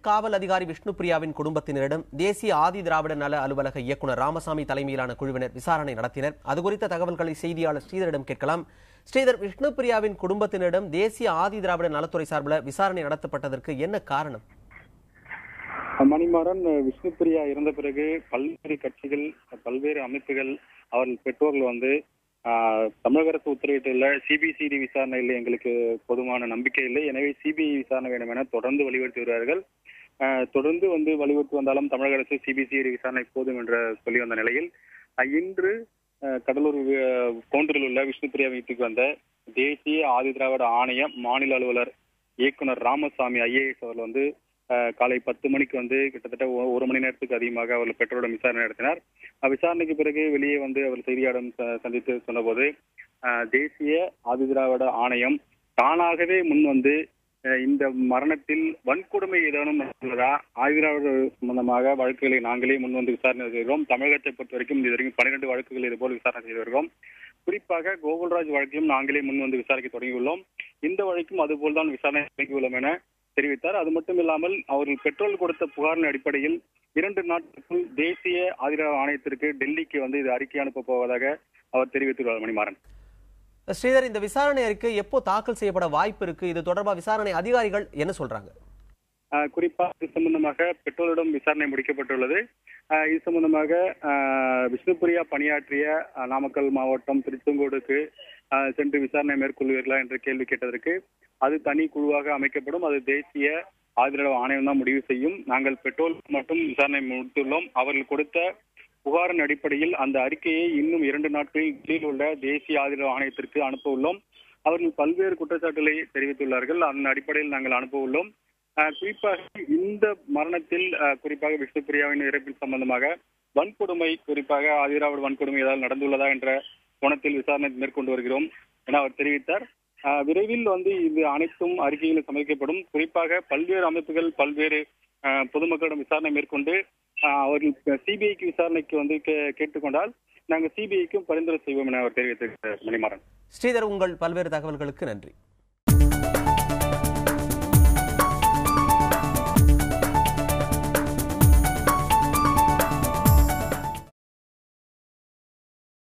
காவல் அதிகாரி விஷ்ணுபிரியாவின் குடும்பத்தினரிடம் தேசிய ஆதி திராவிட நல அலுவலக இயக்குநர் ராமசாமி தலைமையிலான குழுவினர் விசாரணை நடத்தினர். அது குறித்த தகவல்களை செய்தியாளர் ஸ்ரீதரிடம் கேட்கலாம். ஸ்ரீதர், விஷ்ணுபிரியாவின் குடும்பத்தினரிடம் தேசிய ஆதி திராவிட நலத்துறை சார்பில் விசாரணை நடத்தப்பட்டதற்கு என்ன காரணம்? மணிமாறன், விஷ்ணுபிரியா இறந்த பிறகு பல்வேறு கட்சிகள், பல்வேறு அமைப்புகள், அவர்கள் பெற்றோர்கள் தமிழக அரசு உத்தரவிட்டுள்ள சிபிசிஐடி விசாரணையில் எங்களுக்கு போதுமான நம்பிக்கை இல்லை, எனவே சிபிஐ விசாரணை வேண்டும் என தொடர்ந்து வலியுறுத்தி வருகிறார்கள். தொடர்ந்து வலியுறுத்தி வந்தாலும் தமிழக அரசு சிபிசிஐடி விசாரணை போதும் என்று சொல்லி வந்த நிலையில் இன்று கடலூர் கோண்டூரில் உள்ள விஷ்ணுபிரியா வீட்டுக்கு வந்த தேசிய ஆதி திராவிட ஆணைய மாநில அலுவலர் இயக்குனர் ராமசாமி IAS அவர்கள் காலை 10 மணிக்கு கிட்டத்தட்ட 1 மணி நேரத்துக்கு அதிகமாக அவர்கள் பெற்றோரிடம் விசாரணை நடத்தினார். விசாரணைக்கு பிறகு வெளியே அவர் செய்தியாளர்களிடம் சந்தித்து சொன்னபோது, தேசிய ஆதி திராவிட ஆணையம் தானாகவே முன் இந்த மரணத்தில் வன்கொடுமை ஏதேனும் நடந்துள்ளதா, ஆதி திராவிட சம்பந்தமாக வழக்குகளை நாங்களே முன் விசாரணை செய்கிறோம். தமிழகத்தை பொறுத்த வரைக்கும் இதுவரைக்கும் 12 வழக்குகள் இதுபோல் விசாரணை செய்து வருகிறோம். குறிப்பாக கோகுல்ராஜ் வழக்கையும் நாங்களே முன் விசாரிக்க தொடங்கியுள்ளோம். இந்த வழக்கும் அதுபோல்தான் விசாரணை தொடங்கியுள்ளோம் என தெரிவித்தார். அது மட்டும் இல்லாமல் அவர்கள் பெட்ரோல் கொடுத்த புகாரின் அடிப்படையில் 2 நாட்களுக்குள் தேசிய ஆதிதிராவிட ஆணையத்திற்கு டெல்லிக்கு இது அறிக்கை அனுப்ப போவதாக அவர் தெரிவித்துள்ளார். மணிமாறன். ஸ்ரீதர், இந்த விசாரணை அறிக்கை எப்போ தாக்கல் செய்யப்பட வாய்ப்பு இருக்கு? இது தொடர்பாக விசாரணை அதிகாரிகள் என்ன சொல்றாங்க? குறிப்பாக இது சம்பந்தமாக பெட்ரோலிடம் விசாரணை முடிக்கப்பட்டுள்ளது. இது சம்பந்தமாக விஷ்ணுபிரியா பணியாற்றிய நாமக்கல் மாவட்டம் திருச்செங்கோடுக்கு சென்று விசாரணை மேற்கொள்வீர்களா என்ற கேள்வி கேட்டதற்கு, அது தனி குழுவாக அமைக்கப்படும், அது தேசிய ஆதிதிராவிட ஆணையம் தான் முடிவு செய்யும். நாங்கள் பெட்ரோல் மட்டும் விசாரணை முடித்துள்ளோம். அவர்கள் கொடுத்த புகாரின் அடிப்படையில் அந்த அறிக்கையை இன்னும் 2 நாட்களில் கீழ் உள்ள தேசிய ஆதிதிராவிட ஆணையத்திற்கு அனுப்ப உள்ளோம். அவர்கள் பல்வேறு குற்றச்சாட்டுகளை தெரிவித்துள்ளார்கள். அந்த அடிப்படையில் நாங்கள் அனுப்ப உள்ளோம். குறிப்பாக இந்த மரணத்தில் குறிப்பாக விஷ்ணுபிரியாவின் இறப்பின் சம்பந்தமாக வன்கொடுமை, குறிப்பாக ஆதிதிராவிட வன்கொடுமை ஏதாவது நடந்துள்ளதா என்ற கோணத்தில் விசாரணை மேற்கொண்டு வருகிறோம் என அவர் தெரிவித்தார். விரைவில் இது அனைத்தும் அறிக்கைகளில் சமர்ப்பிக்கப்படும். குறிப்பாக பல்வேறு அமைப்புகள், பல்வேறு பொதுமக்களிடம் விசாரணை மேற்கொண்டு அவர்கள் சிபிஐக்கு விசாரணைக்கு கேட்டுக்கொண்டால் நாங்கள் சிபிஐக்கும் பரிந்துரை செய்வோம் என அவர் தெரிவித்திருக்கிறார். மணிமாறன். ஸ்ரீதர், உங்கள் பல்வேறு தகவல்களுக்கு நன்றி.